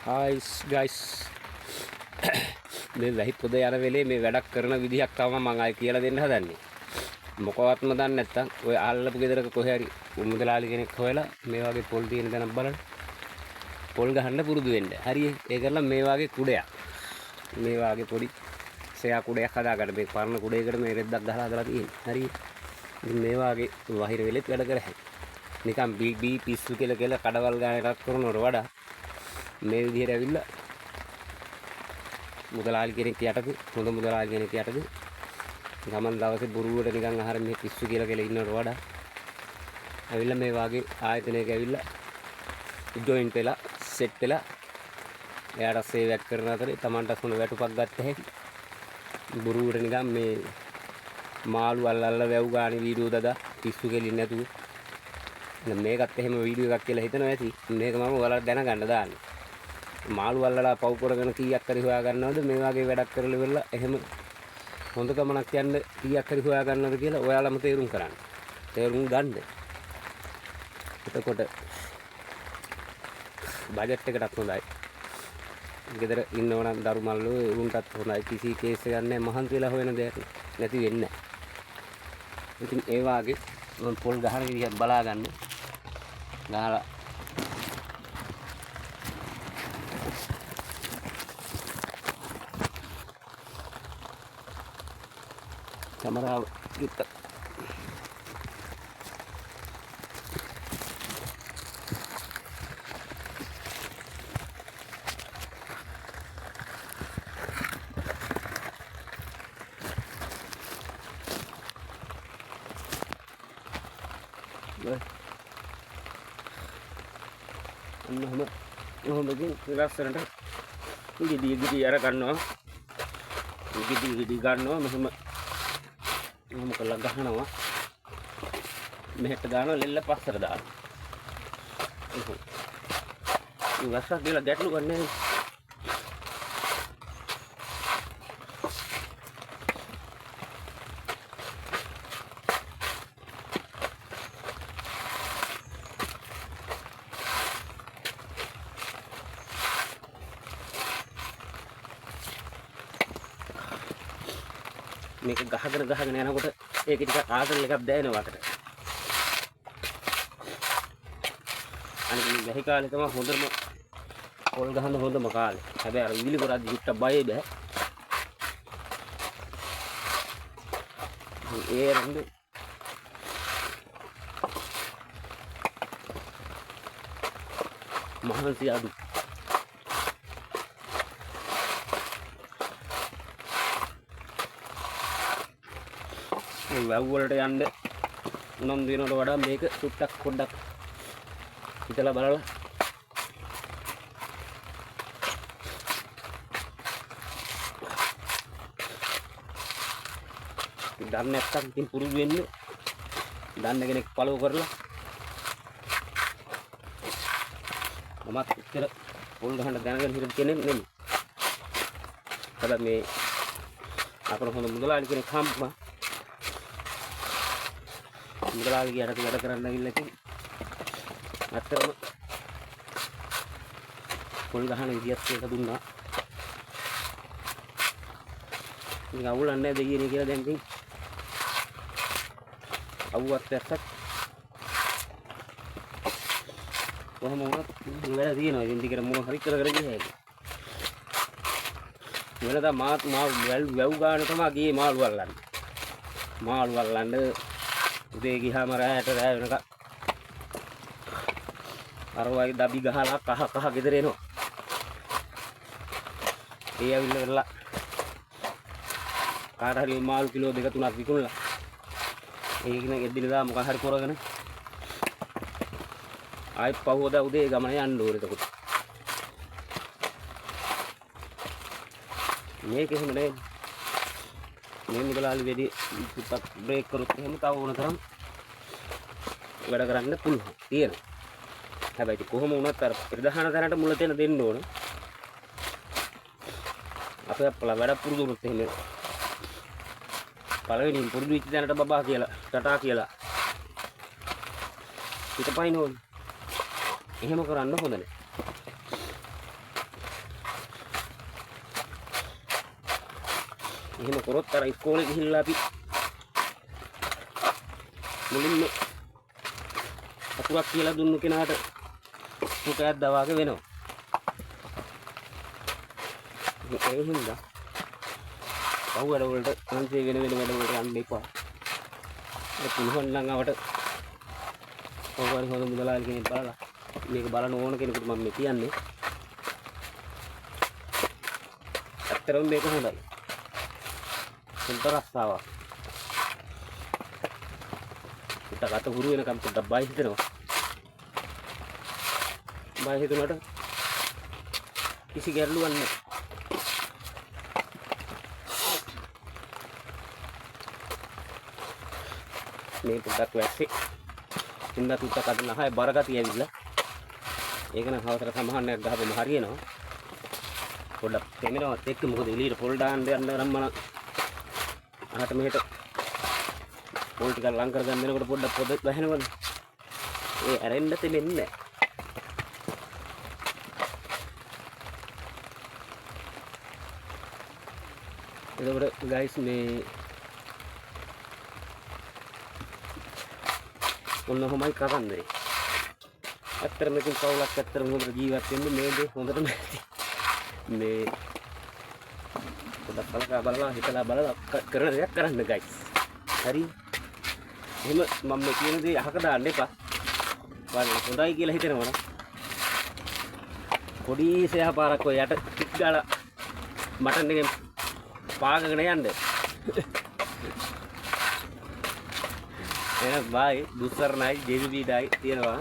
Hi guys මේ වැහි පොද යන වෙලේ මේ වැඩක් කරන විදිහක් තමයි මම ආයි කියලා දෙන්න හදන්නේ. මොකවත්ම දන්නේ නැත්තම් ඔය අල්ලපු ගෙදරක කොහේ හරි මුදලාලි කෙනෙක් හොයලා මේ වගේ පොල් තියෙන තැනක් බලන්න. පොල් ගහන්න පුරුදු වෙන්න. හරිය. ඒ කරලා මේ වගේ කුඩයක්. මේ වගේ පොඩි සෙයා කුඩයක් හදාගන්න. මේ පරණ කුඩයකට මේ රෙද්දක් ගහලා හදලා තියෙන්නේ. හරිය. ඉතින් මේ වගේ වහිර වෙලෙත් වැඩ කර හැකියි. නිකන් බී පිස්සු කියලා කඩවල් ගාන එකක් කරනවට වඩා මේ විදිහට ඇවිල්ලා මුදලාලි කෙනෙක් යටද හොඳ මුදලාලි කෙනෙක් යටද ගමන් දවසේ බොරුවට නිකන් අහර මේ පිස්සු කියලා ඉන්නවට වඩා ඇවිල්ලා මේ වාගේ ආයතනයක ඇවිල්ලා ජොයින්ට් වෙලා සෙට් වෙලා එයාට සේවයක් කරන අතරේ Tamanට හොඳ වැටුපක් ගන්න හැකි බොරුවට නිකන් මේ මාළු අල්ලලා වැව් ගානේ වීඩියෝ දදා පිස්සු කෙලින් නැතුව මේකත් එහෙම වීඩියෝ එකක් කියලා හිතනවා ඇති මේක මම ඔයාලට දැනගන්න දාන්නේ මාළු අල්ලලා පව් කරගෙන කීයක් හරි හොයා ගන්නවද මේ වගේ වැඩක් කරලා ඉවරලා එහෙම හොඳ ගමනක් යන්න කීයක් හරි හොයා ගන්නවද කියලා ඔයාලම තේරුම් ගන්න. තේරුම් ගන්න. එතකොට බජට් එකටත් හොඳයි. ගෙදර ඉන්නවනම් දරු මල්ලෝ උන්ටත් හොඳයි. කිසි කේස් එකක් නැහැ මහන්සි වෙලා හොයන දෙයක් නැති වෙන්නේ නැහැ. ඉතින් ඒ වාගේ මම පොල් ගහන විදිහක් බලා ගන්න. ගහලා kamera kita begini rasanya gidi arah karena gidi karena මම කළා ගහනවා මෙහෙට දානවා ලෙල්ල පස්සට දානවා ඒක වස්සක් දීලා ගැටලු ගන්න මේක ගහගෙන යනකොට ඒක ටිකක් ආසල් එකක් දැනෙනවා අතට. අනිත් මේ වැහි කාලේ තමයි හොඳම පොල් ගහන හොඳම කාලේ. හැබැයි අර විලි කරද්දි හිට බය බෑ. ඒ රෙන්ද මහන්සි අඩු. වැව් වලට යන්න උනන්දු වෙනවට වඩා මේක සුට්ටක් පොඩ්ඩක් හිතලා බලලා දන්නේ නැත්තම් ඉතින් පුරුදු වෙන්න දන්න කෙනෙක් ෆලෝ කරලා මමත් ඉතර පොල් ගහන්න දැනගෙන හිටපු කෙනෙක් නෙමෙයි. හැබැයි මේ අපර හොඳ මුදලාලි කෙනෙක් හම්බුනා මුදලාලි ගියට වැඩ කරන්න ගිහිල්ලා ඉතින් අත්‍තරම පොල් ගහන විදියත් එක දුන්නා. ඉතින් අවුලක් නැහැ දෙයියනේ කියලා දැන් ඉතින් අවුවත් ඇස්සක් කොහොම වුණත් වැඩ තියෙනවා. ඉතින් ටිකට මොන හරි කර ගියා ඒක. වෙනදා මාත් වැව් ගාන තමයි ගියේ මාළු අල්ලන්න. මාළු අල්ලන්න උදේ ගියාම රැයට රැ වෙනකම් අර වගේ දබි ගහලා කහ ගෙදර එනවා. ඒ ඇවිල්ලා කාට හරි මාළු කිලෝ 2-3ක් විකුණලා ඒක නේ එදිනදා මොකක් හරි කරගෙන ආයෙත් පහුවදා උදේ ගමන යන්න ඕනේ. එතකොට මේක එහෙම නේ මේ මුදලාලි වෙඩි පුත්තක් බ්‍රේක් කරොත් එහෙම තව ඕන තරම් වැඩ කරන්න පුළුවන් තියෙනවා. හැබැයි කොහොම වුණත් අර ප්‍රධාන තැනට මුල තැන දෙන්න ඕන. අපේ වැඩ පුරුදු වුණොත් එහෙම පළවෙනිම පුරුදු වෙච්ච තැනට බබා කියලා ටටා කියලා හිතපයින් ඕන. එහෙම කරන්න හොඳ නැහැ. එහෙම කරොත් අර ඉස්කෝලේ ගිහිල්ලා අපි මුලින්ම අතුරක් කියලා දුන්නු කෙනාට පුතයක් දවාගේ වෙනවා. ඒ හින්දා පව් වැඩ වලට අන්සේ වෙන වැඩ වලට යන්න එපා. ඒ පුළුවන් නම් අපට කොහොමද හොඳ මුදලාලි කෙනෙක් බලලා මේක බලන්න ඕන කෙනෙකුට මම මේ කියන්නේ. ඇත්තටම මේක හොඳයි. සුන්දරස්සාවක්. ඉතකට හුරු වෙනකම් පොඩ්ඩක් බය හිතෙනවා. බය හිතුනට කිසි ගැටලුවක් නැහැ. මේ පොඩ්ඩක් වැස්සේ ඉඳලා තුත්ත කඩන හය බරගතිය ඇවිල්ලා ඒක නම් හවසට සමහරණයක් ගහපම හරියනවා. පොඩ්ඩක් තෙමෙනවත් එක්ක මොකද එළියට පොල් දාන්න යන්න නම් මම අහට මෙහෙට පොල් ටික ලං කරගන්න දෙනකොට පොඩ්ඩක් පොද වැහෙනවනේ. ඒ ඇරෙන්න තෙමෙන්නේ නැහැ. එතකොට ගයිස් මේ ඔන්නෝමයි කරන්නේ. ඇත්තටම මේක කවුලක් ඇත්තටම හොඳට ජීවත් වෙන්න මේ දේ හොඳටම ඇති. මේ පොඩක් කලකා බලලා හිතලා බලලා කරන දෙයක් කරන්න ගයිස්. හරි. එහෙම මම මේ කියන දේ අහක දාන්න එපා. බලන්න හොඳයි කියලා හිතෙනවා නම් පොඩි සෑහපාරක් ඔය යට ටික් ගාලා මටන් එකෙන් පාගගෙන යන්න. එහෙනම් බයි දුස්සරණයි ජේබීඩයි තියනවා.